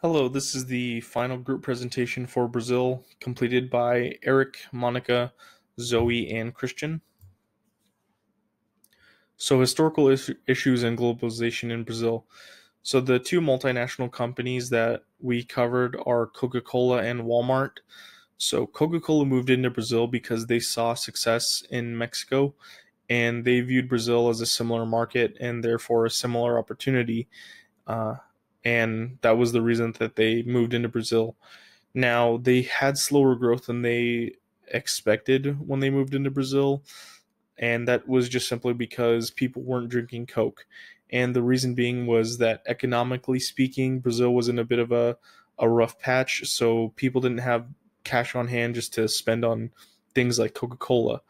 Hello, this is the final group presentation for Brazil, completed by Eric, Monica, Zoe, and Christian. So, historical issues and globalization in Brazil. So, the two multinational companies that we covered are Coca Cola and Walmart. So, Coca Cola moved into Brazil because they saw success in Mexico and they viewed Brazil as a similar market and therefore a similar opportunity. Uh, and that was the reason that they moved into Brazil. Now, they had slower growth than they expected when they moved into Brazil, and that was just simply because people weren't drinking Coke. And the reason being was that economically speaking, Brazil was in a bit of a rough patch, so people didn't have cash on hand just to spend on things like Coca Cola.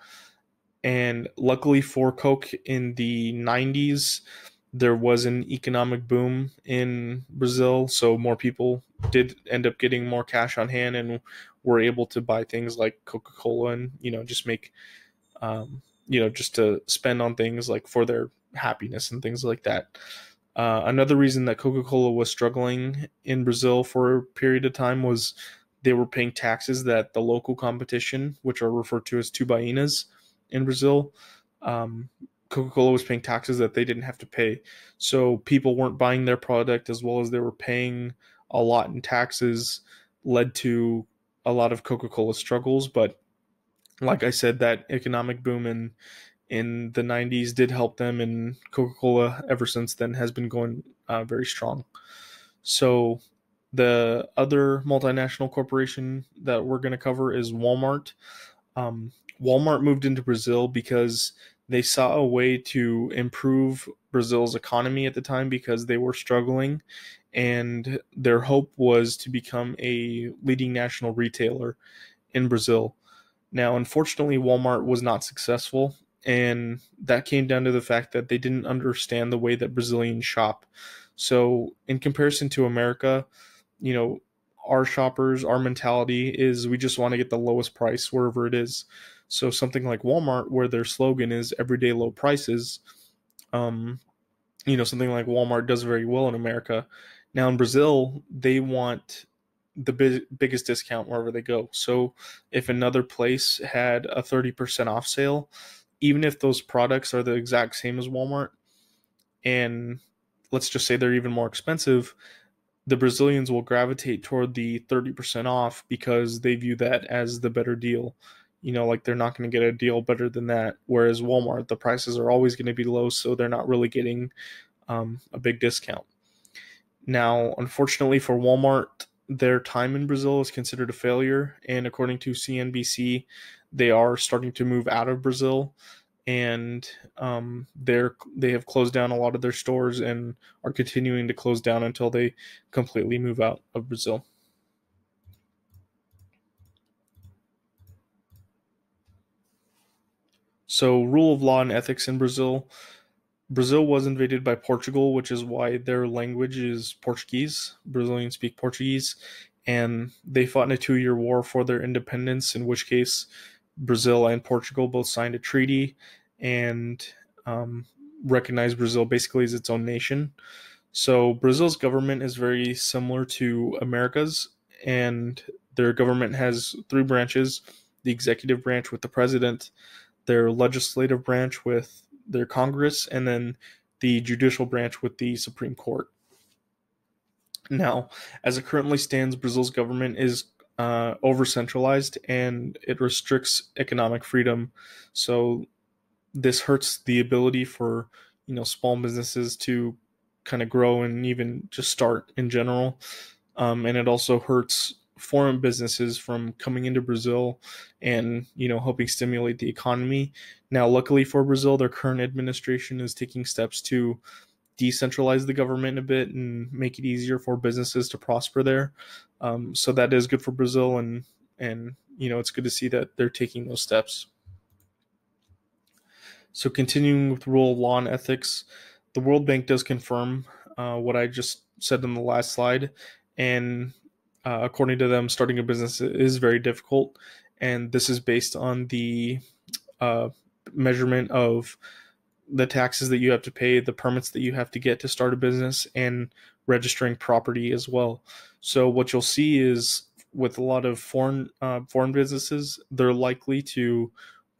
And luckily for Coke in the 90s, there was an economic boom in Brazil, so more people did end up getting more cash on hand and were able to buy things like Coca-Cola and, just make, just to spend on things like for their happiness and things like that. Another reason that Coca-Cola was struggling in Brazil for a period of time was they were paying taxes that the local competition, which are referred to as tubainas in Brazil, um, Coca-Cola was paying taxes that they didn't have to pay. So people weren't buying their product as well as they were paying a lot in taxes, led to a lot of Coca-Cola struggles. But like I said, that economic boom in the 90s did help them, and Coca-Cola ever since then has been going very strong. So the other multinational corporation that we're going to cover is Walmart. Um, Walmart moved into Brazil because they saw a way to improve Brazil's economy at the time because they were struggling, and their hope was to become a leading national retailer in Brazil. Now, unfortunately, Walmart was not successful, and that came down to the fact that they didn't understand the way that Brazilians shop. So, in comparison to America, you know, our shoppers, our mentality is we just want to get the lowest price wherever it is. So, something like Walmart, where their slogan is everyday low prices, um, something like Walmart does very well in America. Now in Brazil, they want the biggest discount wherever they go. So if another place had a 30% off sale, even if those products are the exact same as Walmart, and let's just say they're even more expensive, the Brazilians will gravitate toward the 30% off because they view that as the better deal. Like they're not going to get a deal better than that. Whereas Walmart, the prices are always going to be low, so they're not really getting a big discount. Now, unfortunately for Walmart, their time in Brazil is considered a failure, and according to CNBC, they are starting to move out of Brazil, and they have closed down a lot of their stores and are continuing to close down until they completely move out of Brazil. So, rule of law and ethics in Brazil. Brazil was invaded by Portugal, which is why their language is Portuguese. Brazilians speak Portuguese, and they fought in a 2-year war for their independence, in which case Brazil and Portugal both signed a treaty and um, recognized Brazil basically as its own nation. So Brazil's government is very similar to America's, and their government has three branches: the executive branch with the president, their legislative branch with their Congress, and then the judicial branch with the Supreme Court. Now, as it currently stands, Brazil's government is over centralized and it restricts economic freedom. So this hurts the ability for small businesses to kind of grow and even just start in general. And it also hurts foreign businesses from coming into Brazil and helping stimulate the economy. Now, luckily for Brazil, their current administration is taking steps to decentralize the government a bit and make it easier for businesses to prosper there. So that is good for Brazil, and it's good to see that they're taking those steps. So continuing with rule of law and ethics, the World Bank does confirm what I just said in the last slide, and according to them, starting a business is very difficult, and this is based on the uh, measurement of the taxes that you have to pay, the permits that you have to get to start a business, and registering property as well. So what you'll see is with a lot of foreign businesses, they're likely to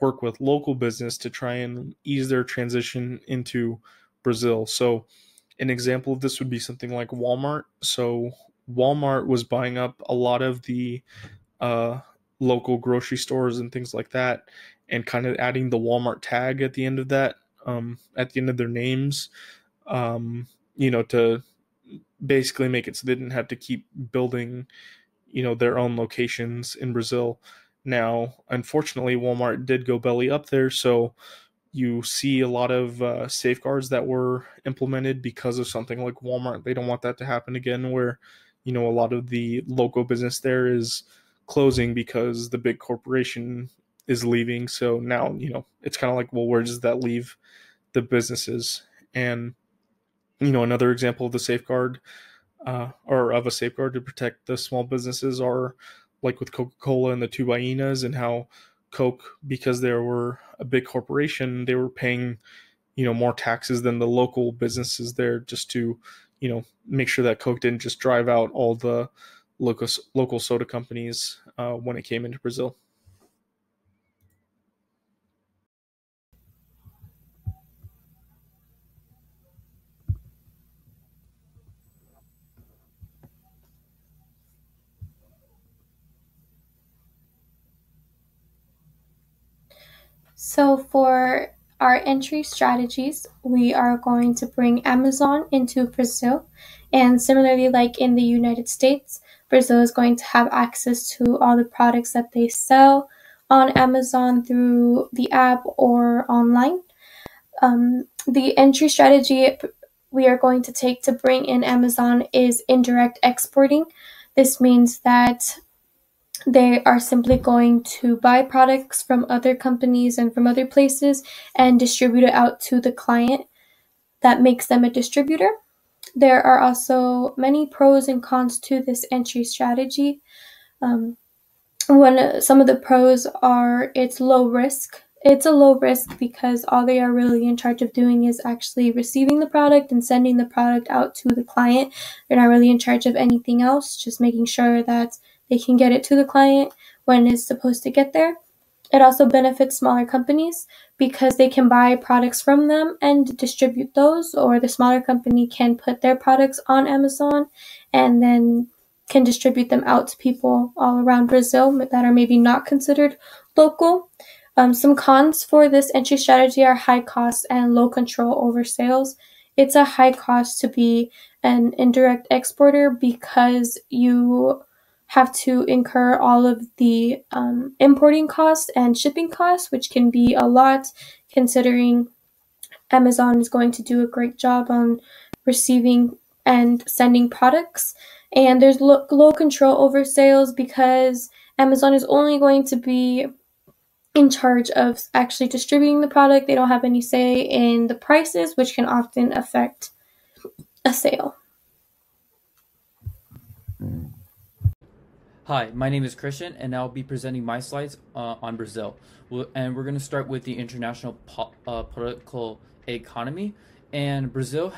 work with local business to try and ease their transition into Brazil. So an example of this would be something like Walmart. So Walmart was buying up a lot of the uh, local grocery stores and things like that, and kind of adding the Walmart tag at the end of that, at the end of their names, um, to basically make it so they didn't have to keep building, their own locations in Brazil. Now, unfortunately, Walmart did go belly up there, so you see a lot of safeguards that were implemented because of something like Walmart. They don't want that to happen again, where a lot of the local business there is closing because the big corporation is leaving. So now it's kind of like, well, where does that leave the businesses? And another example of the safeguard, or of a safeguard to protect the small businesses, are like with Coca-Cola and the Tubainas, and how Coke, because they were a big corporation, they were paying more taxes than the local businesses there, just to make sure that Coke didn't just drive out all the local soda companies when it came into Brazil. So for our entry strategies, we are going to bring Amazon into Brazil. And similarly, like in the United States, Brazil is going to have access to all the products that they sell on Amazon through the app or online. The entry strategy we are going to take to bring in Amazon is indirect exporting. This means that they are simply going to buy products from other companies and from other places and distribute it out to the client. That makes them a distributor. There are also many pros and cons to this entry strategy. Um, some of the pros are it's low risk. It's a low risk because all they are really in charge of doing is actually receiving the product and sending the product out to the client. They're not really in charge of anything else, just making sure that they can get it to the client when it's supposed to get there. It also benefits smaller companies because they can buy products from them and distribute those, or the smaller company can put their products on Amazon and then can distribute them out to people all around Brazil that are maybe not considered local. Some cons for this entry strategy are high costs and low control over sales. It's a high cost to be an indirect exporter because you have to incur all of the importing costs and shipping costs, which can be a lot considering Amazon is going to do a great job on receiving and sending products. And there's low control over sales because Amazon is only going to be in charge of actually distributing the product. They don't have any say in the prices, which can often affect a sale. Hi, my name is Christian, and I'll be presenting my slides on Brazil. And we're going to start with the international political economy. And Brazil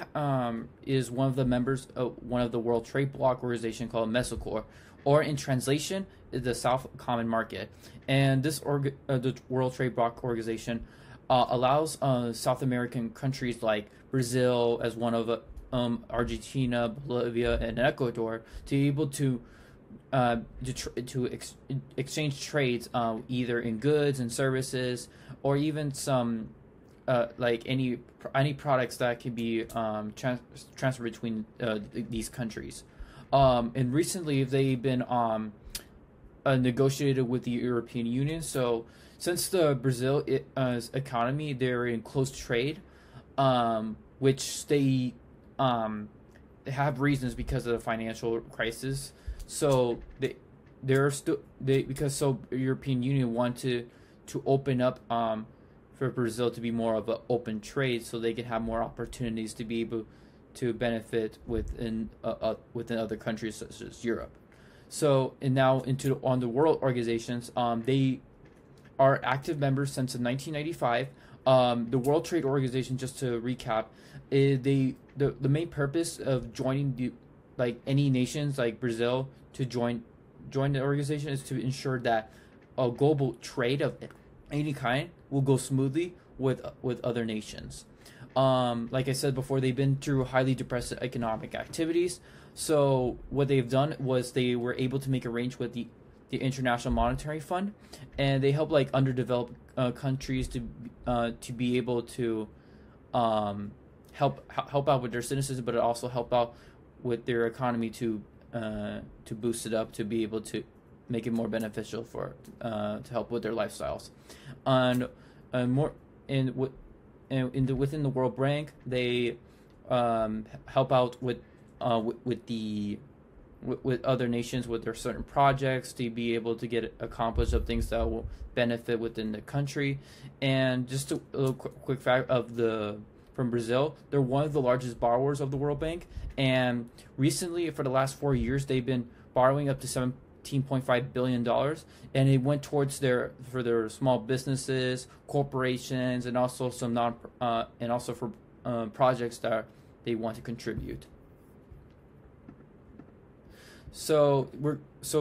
is one of the members of one of the World Trade Bloc organization called Mesocor, or in translation, the South Common Market. And this the World Trade Bloc organization allows South American countries like Brazil, as one of Argentina, Bolivia, and Ecuador, to be able to exchange trades, either in goods and services, or even some like any products that can be transferred between these countries. And recently they've been negotiated with the European Union. So since the Brazil economy, they're in closed trade, which they have reasons because of the financial crisis. So they're still because European Union want to open up for Brazil to be more of an open trade, so they can have more opportunities to be able to benefit within other countries such as Europe. So, and now on the world organizations, they are active members since 1995. The World Trade Organization, just to recap, is the main purpose of joining like any nations like Brazil to join the organization is to ensure that a global trade of any kind will go smoothly with other nations. Like I said before, they've been through highly depressed economic activities. So what they've done was they were able to make arrangements with the International Monetary Fund, and they help like underdeveloped countries to be able to help out with their citizens, but also help out with their economy to boost it up, to be able to make it more beneficial for to help with their lifestyles. And more within the World Bank, they help out with other nations with their certain projects to be able to get accomplished of things that will benefit within the country. And just a little quick fact from Brazil, they're one of the largest borrowers of the World Bank, and recently for the last 4 years they've been borrowing up to $17.5 billion, and it went towards their small businesses, corporations, and also for projects that they want to contribute. So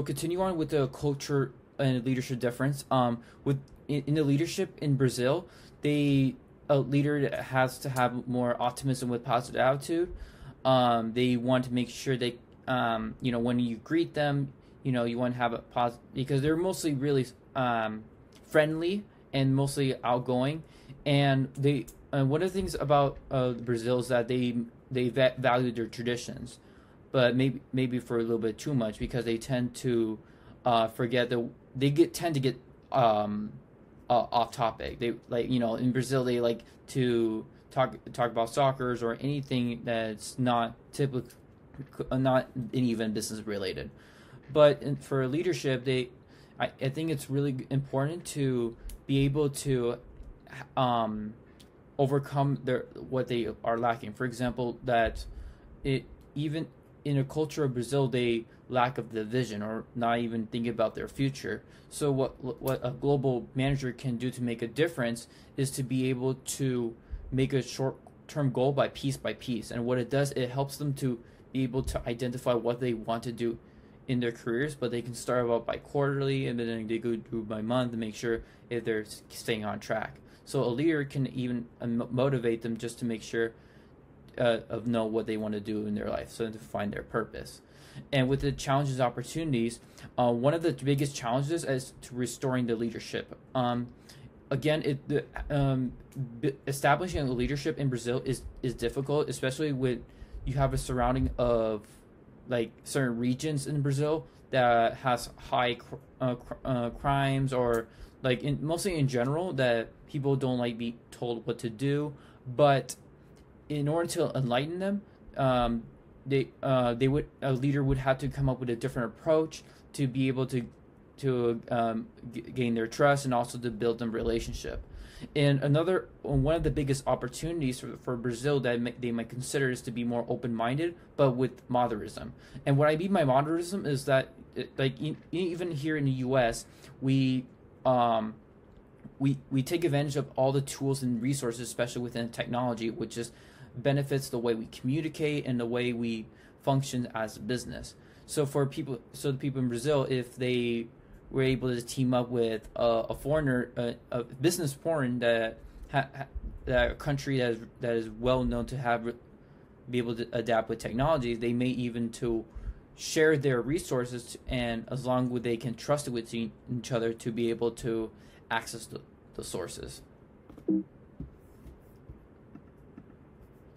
continue on with the culture and leadership difference. In the leadership in Brazil, a leader has to have more optimism with positive attitude. They want to make sure they when you greet them, you want to have a positive, because they're mostly really friendly and mostly outgoing. And one of the things about Brazil is that they value their traditions, but maybe for a little bit too much, because they tend to forget that tend to get off topic. They in Brazil they like to talk about soccer or anything that's not even business related. But for leadership, I think it's really important to be able to overcome what they are lacking. For example, that even in a culture of Brazil, they lack of the vision or not even thinking about their future. So what a global manager can do to make a difference is to be able to make a short-term goal by piece. And what it does, it helps them to be able to identify what they want to do in their careers, but they can start out by quarterly, and then they go through by month to make sure if they're staying on track. So a leader can even motivate them just to make sure of know what they want to do in their life, so to find their purpose. And with the challenges and opportunities, one of the biggest challenges is to restoring the leadership. Again, establishing a leadership in Brazil is difficult, especially with you have a surrounding of like certain regions in Brazil that has high crimes, or like mostly in general that people don't like be told what to do. But in order to enlighten them, a leader would have to come up with a different approach to be able to gain their trust, and also to build them relationship. And one of the biggest opportunities for Brazil that they might consider is to be more open-minded, but with modernism. And what I mean by modernism is that, even here in the U.S., we take advantage of all the tools and resources, especially within technology, which just benefits the way we communicate and the way we function as a business. So the people in Brazil, if they were able to team up with a foreigner, a business foreign that a country that is well known to be able to adapt with technology, they may even to share their resources, and as long as they can trust it with each other to be able to access the sources.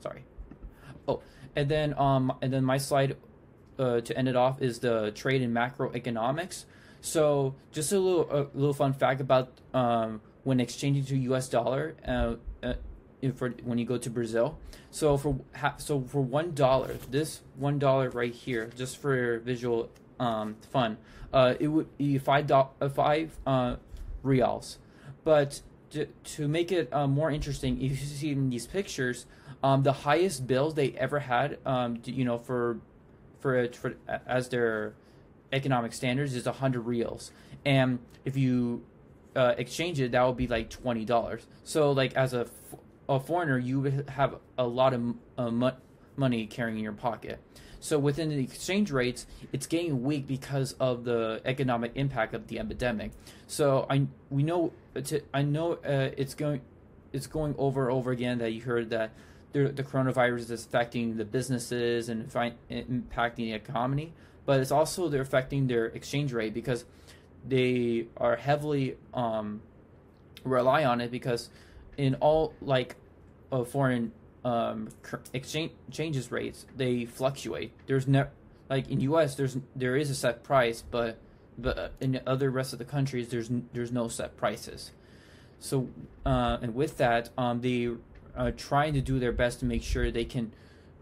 Sorry. Oh, and then my slide to end it off is the trade in macroeconomics. So just a little fun fact about when exchanging to U.S. dollar when you go to Brazil. So for $1, this $1 right here, just for visual fun, it would be five reals. But to make it more interesting, if you see in these pictures, the highest bills they ever had, for as their economic standards is 100 reals, and if you exchange it, that would be like $20. So like as a foreigner, you would have a lot of money carrying in your pocket. So within the exchange rates, it's getting weak because of the economic impact of the epidemic. So I know it's going over and over again that you heard that the coronavirus is affecting the businesses and impacting the economy, but it's also they're affecting their exchange rate because they are heavily rely on it because in all like foreign exchanges rates they fluctuate. There's no like in U.S. there is a set price, but in the other rest of the countries there's no set prices. So and with that they trying to do their best to make sure they can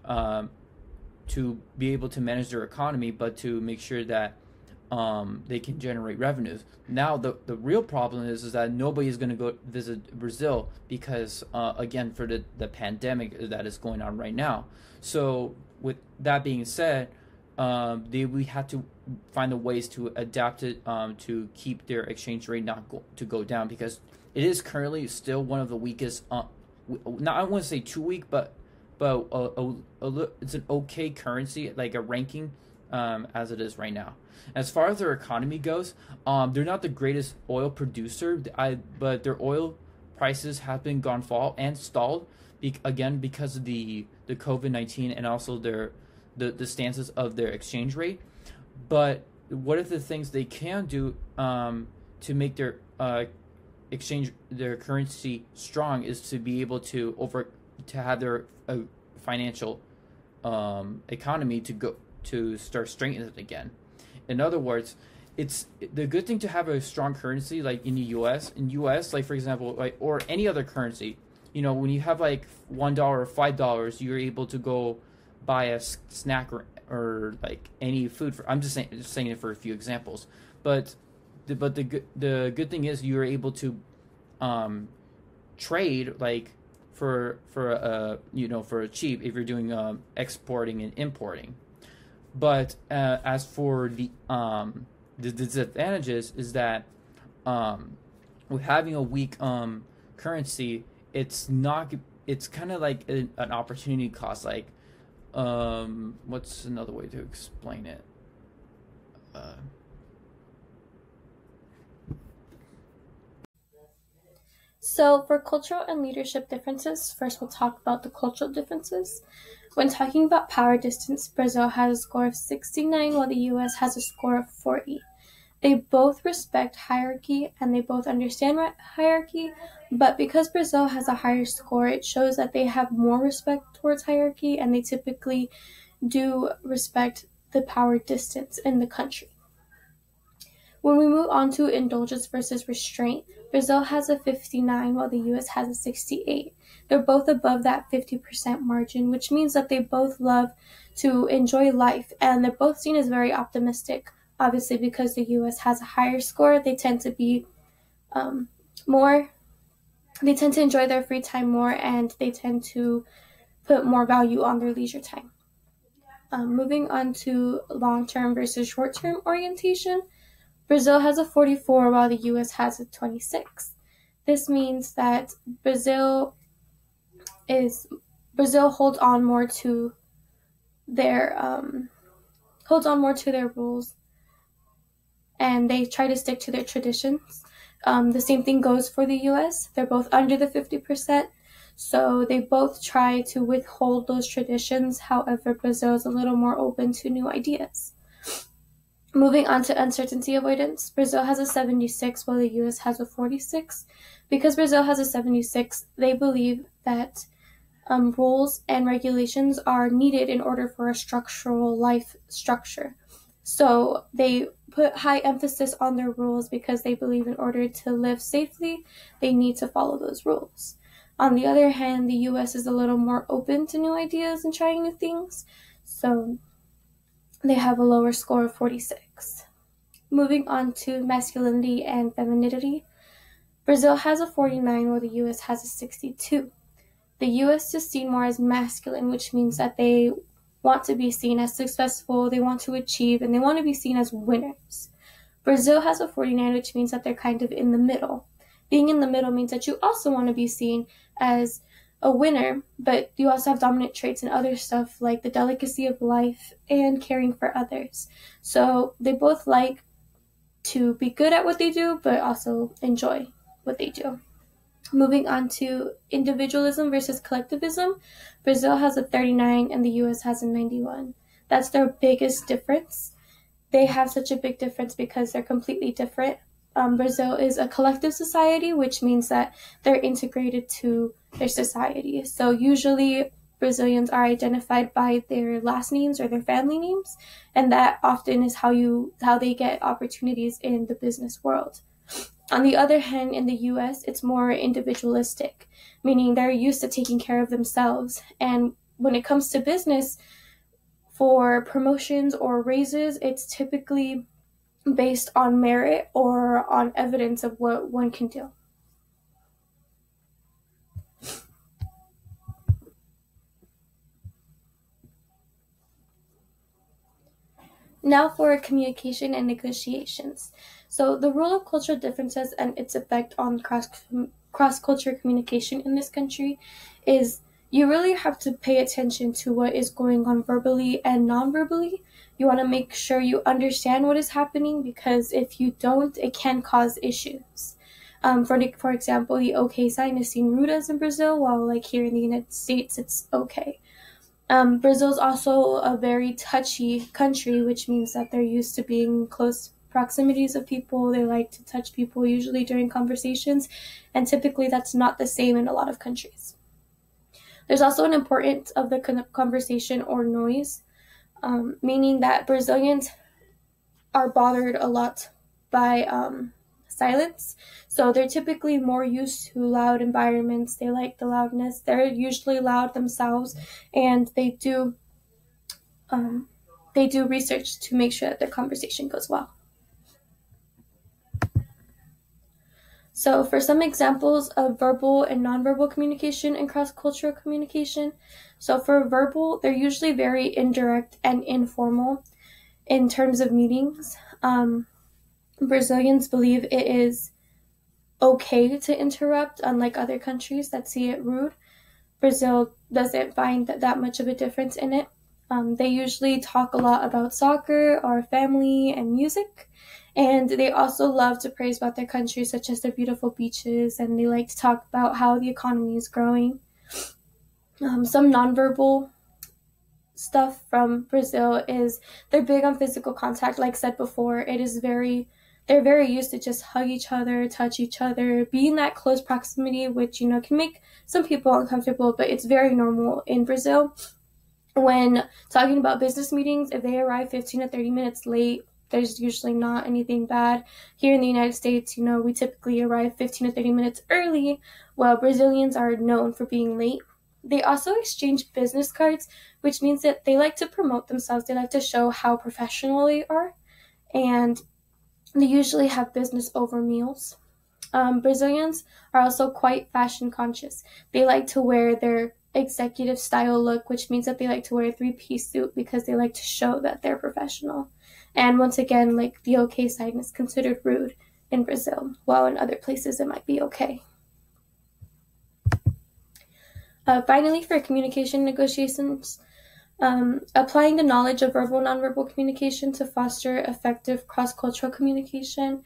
to be able to manage their economy, but to make sure that they can generate revenues. Now the real problem is that nobody is going to go visit Brazil because again for the pandemic that is going on right now. So with that being said, we had to find the ways to adapt it to keep their exchange rate not to go down because it is currently still one of the weakest. Not I want to say too weak, but it's an okay currency, like a ranking as it is right now. As far as their economy goes, they're not the greatest oil producer. But their oil prices have been gone fall and stalled again because of the COVID-19 and also the stances of their exchange rate. But what are the things they can do to make their their currency strong is to be able to have their financial economy to start strengthening it again. In other words, it's the good thing to have a strong currency like in the U.S. In U.S., like for example, like or any other currency, when you have like $1 or $5, you're able to go buy a snack or like any food. I'm just saying it for a few examples, but the good thing is you're able to trade like for cheap if you're doing exporting and importing. But as for the disadvantages is that with having a weak currency, it's kind of like an opportunity cost. Like what's another way to explain it? So for cultural and leadership differences, first we'll talk about the cultural differences. When talking about power distance, Brazil has a score of 69 while the US has a score of 40. They both respect hierarchy and they both understand hierarchy, but because Brazil has a higher score, it shows that they have more respect towards hierarchy and they typically do respect the power distance in the country. When we move on to indulgence versus restraint, Brazil has a 59 while the US has a 68. They're both above that 50% margin, which means that they both love to enjoy life and they're both seen as very optimistic. Obviously, because the US has a higher score, they tend to be they tend to enjoy their free time more and they tend to put more value on their leisure time. Moving on to long-term versus short-term orientation, Brazil has a 44 while the US has a 26. This means that Brazil holds on more to their rules and they try to stick to their traditions. The same thing goes for the US. They're both under the 50%, so they both try to withhold those traditions. However, Brazil is a little more open to new ideas. Moving on to uncertainty avoidance, Brazil has a 76 while the US has a 46. Because Brazil has a 76, they believe that rules and regulations are needed in order for a structural life structure. So they put high emphasis on their rules because they believe in order to live safely, they need to follow those rules. On the other hand, the US is a little more open to new ideas and trying new things. So they have a lower score of 46. Moving on to masculinity and femininity, Brazil has a 49 while the US has a 62. The US is seen more as masculine, which means that they want to be seen as successful, they want to achieve, and they want to be seen as winners. Brazil has a 49, which means that they're kind of in the middle. Being in the middle means that you also want to be seen as a winner, but you also have dominant traits in other stuff like the delicacy of life and caring for others. So they both like to be good at what they do, but also enjoy what they do. Moving on to individualism versus collectivism, Brazil has a 39 and the US has a 91. That's their biggest difference. They have such a big difference because they're completely different. Brazil is a collective society, which means that they're integrated to their society. So usually Brazilians are identified by their last names or their family names, and that often is how they get opportunities in the business world. On the other hand, in the US, it's more individualistic, meaning they're used to taking care of themselves. And when it comes to business, for promotions or raises, it's typically based on merit or on evidence of what one can do. Now for communication and negotiations. So the role of cultural differences and its effect on cross-cultural communication in this country is you really have to pay attention to what is going on verbally and non-verbally. You want to make sure you understand what is happening, because if you don't, it can cause issues. For example, the OK sign is seen rude as in Brazil, while like here in the United States, it's okay. Brazil is also a very touchy country, which means that they're used to being in close proximities of people. They like to touch people, usually during conversations, and typically that's not the same in a lot of countries. There's also an importance of the conversation or noise, meaning that Brazilians are bothered a lot by silence. So they're typically more used to loud environments. They like the loudness. They're usually loud themselves, and they do research to make sure that their conversation goes well. So for some examples of verbal and nonverbal communication and cross-cultural communication, so for verbal, they're usually very indirect and informal in terms of meetings. Brazilians believe it is okay to interrupt, unlike other countries that see it rude. Brazil doesn't find that much of a difference in it. They usually talk a lot about soccer or family and music, and they also love to praise about their country, such as their beautiful beaches, and they like to talk about how the economy is growing. Some nonverbal stuff from Brazil is they're big on physical contact. Like said before, they're very used to just hug each other, touch each other, be in that close proximity, which, can make some people uncomfortable, but it's very normal in Brazil. When talking about business meetings, if they arrive 15 to 30 minutes late, there's usually not anything bad. Here in the United States, we typically arrive 15 to 30 minutes early, while Brazilians are known for being late. They also exchange business cards, which means that they like to promote themselves. They like to show how professional they are, and they usually have business over meals. Brazilians are also quite fashion conscious. They like to wear their executive style look, which means that they like to wear a 3-piece suit because they like to show that they're professional. And once again, like the OK sign is considered rude in Brazil, while in other places it might be okay. Finally, for communication negotiations, applying the knowledge of verbal and nonverbal communication to foster effective cross-cultural communication.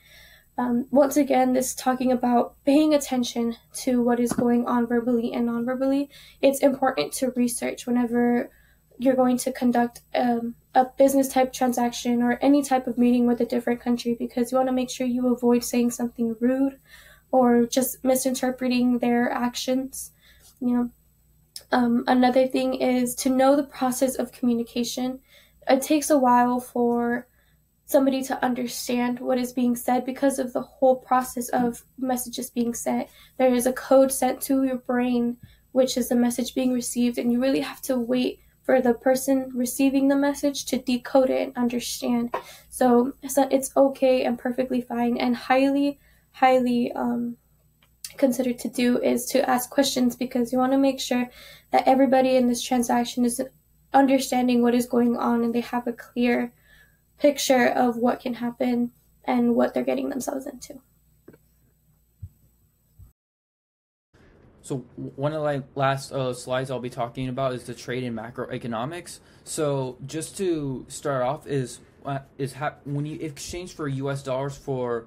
Once again, this is talking about paying attention to what is going on verbally and non-verbally. It's important to research whenever you're going to conduct a business type transaction or any type of meeting with a different country, because you want to make sure you avoid saying something rude or just misinterpreting their actions. Another thing is to know the process of communication. It takes a while for somebody to understand what is being said because of the whole process of messages being sent. There is a code sent to your brain, which is the message being received, and you really have to wait for the person receiving the message to decode it and understand. So it's okay and perfectly fine and highly considered to do is to ask questions, because you want to make sure that everybody in this transaction is understanding what is going on and they have a clear picture of what can happen and what they're getting themselves into. So one of the last slides I'll be talking about is the trade in macroeconomics. So just to start off when you exchange for U.S. dollars for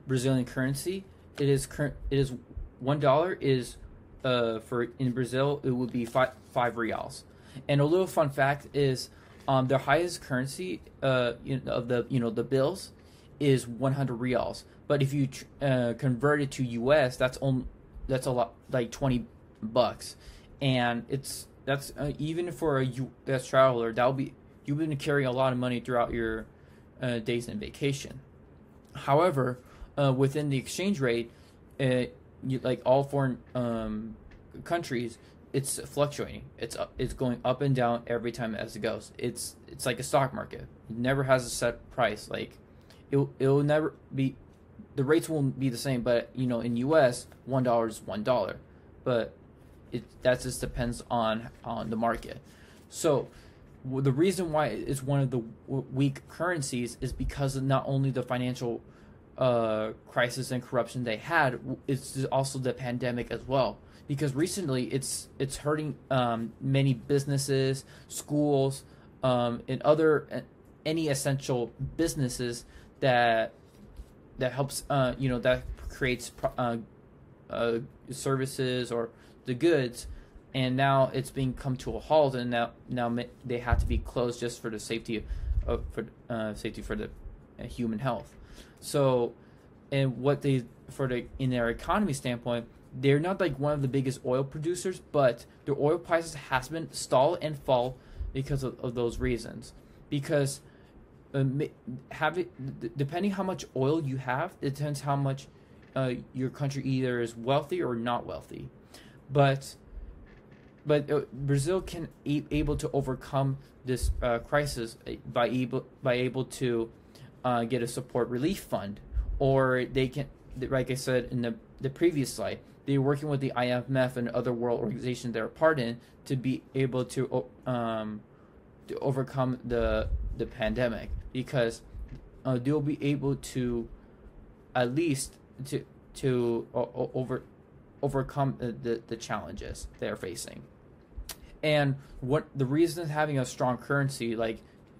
Brazilian currency, it is $1 is for in Brazil it would be five reals. And a little fun fact is their highest currency of the bills is 100 reals. But if you convert it to U.S., that's a lot, like $20, and that's even for a U.S. traveler, that'll be you've been carrying a lot of money throughout your days in vacation. However, within the exchange rate, like all foreign countries, it's fluctuating. It's going up and down every time as it goes. It's like a stock market. It never has a set price. Like it'll never be the rates won't be the same. But in U.S., $1 is $1, but that just depends on the market. So the reason why it's one of the weak currencies is because of not only the financial crisis and corruption they had, it's also the pandemic as well. Because recently, it's hurting many businesses, schools, and other any essential businesses that helps that creates services or the goods, and now it's being come to a halt, and now they have to be closed just for the safety for the human health. So, and what they in their economy standpoint, they're not like one of the biggest oil producers, but their oil prices has been stall and fall because of those reasons. Because depending how much oil you have, it depends how much your country either is wealthy or not wealthy. But Brazil can able to overcome this crisis by able to get a support relief fund, or they can, like I said in the previous slide, they're working with the IMF and other world organizations they're part in to be able to overcome the pandemic, because they'll be able to at least to overcome the challenges they're facing. And what the reason of having a strong currency,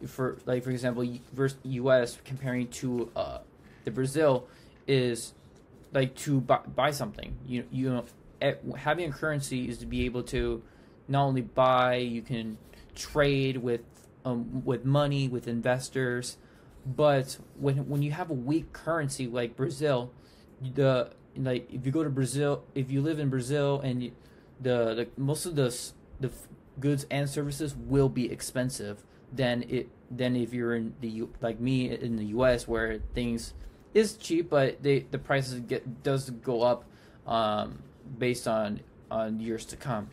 for example, versus U.S. comparing to the Brazil, is like to buy something. Having a currency is to be able to not only buy, you can trade with money, with investors. But when you have a weak currency like Brazil, if you go to Brazil, if you live in Brazil, and the most of the goods and services will be expensive than if you're in like me in the U.S., where things is cheap, but the prices does go up based on years to come.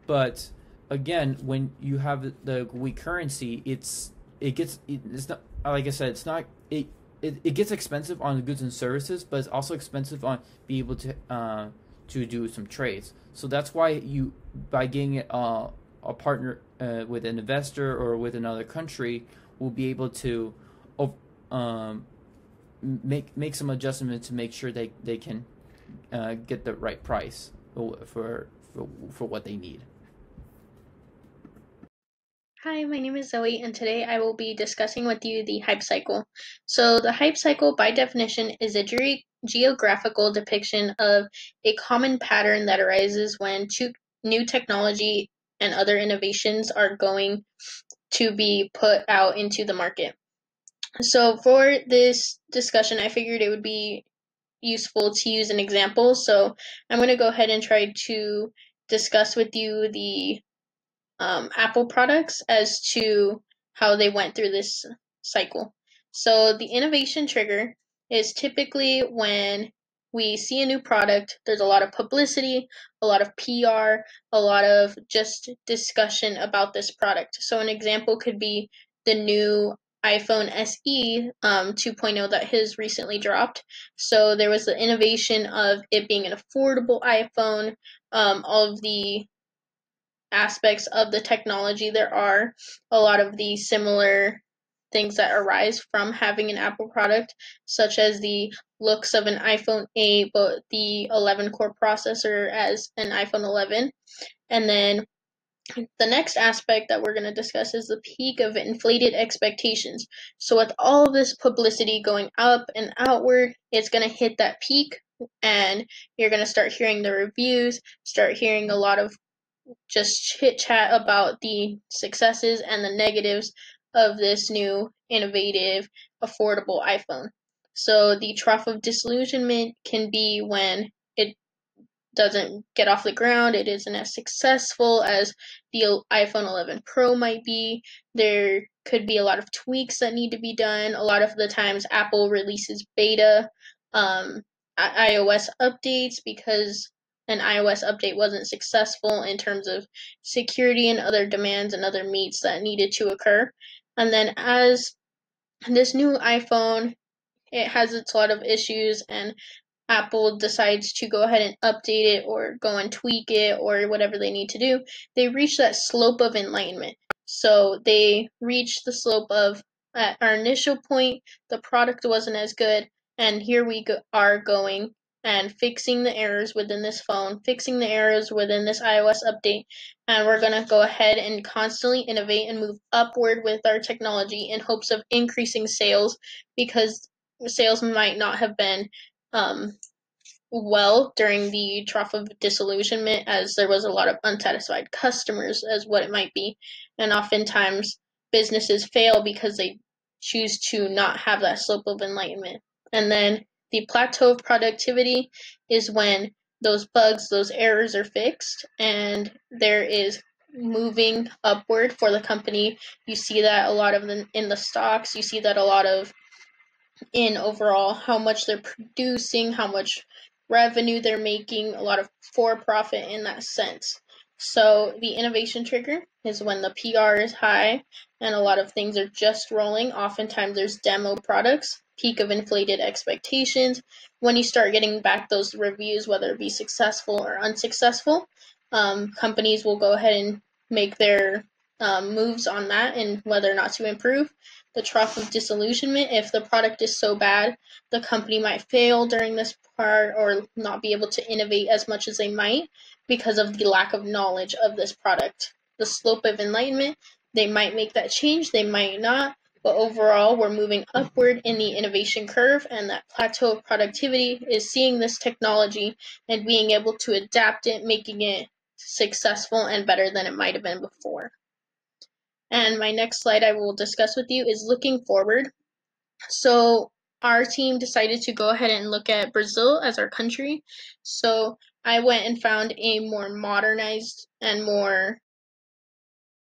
But again, when you have the weak currency, it's not, like I said, it's not it gets expensive on the goods and services, but it's also expensive on be able to do some trades. So that's why by getting a partner with an investor or with another country, will be able to make some adjustments to make sure they can get the right price for what they need. Hi, my name is Zoe, and today I will be discussing with you the hype cycle. So, the hype cycle, by definition, is a geographical depiction of a common pattern that arises when new technology and other innovations are going to be put out into the market. So, for this discussion, I figured it would be useful to use an example. So, I'm going to go ahead and try to discuss with you the Apple products as to how they went through this cycle. So the innovation trigger is typically when we see a new product, there's a lot of publicity, a lot of PR, a lot of just discussion about this product. So an example could be the new iPhone SE 2.0 that has recently dropped. So there was the innovation of it being an affordable iPhone, all of the aspects of the technology. There are a lot of the similar things that arise from having an Apple product, such as the looks of an iPhone 8, but the 11 core processor as an iPhone 11. And then the next aspect that we're going to discuss is the peak of inflated expectations. So with all of this publicity going up and outward, it's going to hit that peak, and you're going to start hearing the reviews, start hearing a lot of just chit chat about the successes and the negatives of this new, innovative, affordable iPhone. So the trough of disillusionment can be when it doesn't get off the ground, it isn't as successful as the iPhone 11 Pro might be. There could be a lot of tweaks that need to be done. A lot of the times Apple releases beta iOS updates because an iOS update wasn't successful in terms of security and other demands and other meets that needed to occur. And then as this new iPhone, it has its lot of issues, and Apple decides to go ahead and update it or go and tweak it or whatever they need to do, they reach that slope of enlightenment. So they reach the slope of, at our initial point, the product wasn't as good, and here we are going and fixing the errors within this phone, fixing the errors within this iOS update, and we're going to go ahead and constantly innovate and move upward with our technology in hopes of increasing sales, because sales might not have been well during the trough of disillusionment, as there was a lot of unsatisfied customers as what it might be, and oftentimes businesses fail because they choose to not have that slope of enlightenment. And then the plateau of productivity is when those bugs, those errors are fixed, and there is moving upward for the company. You see that a lot of in the stocks, you see that a lot of in overall how much they're producing, how much revenue they're making, a lot of for profit in that sense. So the innovation trigger is when the PR is high and a lot of things are just rolling. Oftentimes there's demo products, peak of inflated expectations. When you start getting back those reviews, whether it be successful or unsuccessful, companies will go ahead and make their moves on that and whether or not to improve. The trough of disillusionment, if the product is so bad, the company might fail during this part or not be able to innovate as much as they might because of the lack of knowledge of this product. The slope of enlightenment, they might make that change, they might not, but overall we're moving upward in the innovation curve, and that plateau of productivity is seeing this technology and being able to adapt it, making it successful and better than it might have been before. And my next slide I will discuss with you is looking forward. So our team decided to go ahead and look at Brazil as our country. So I went and found a more modernized and more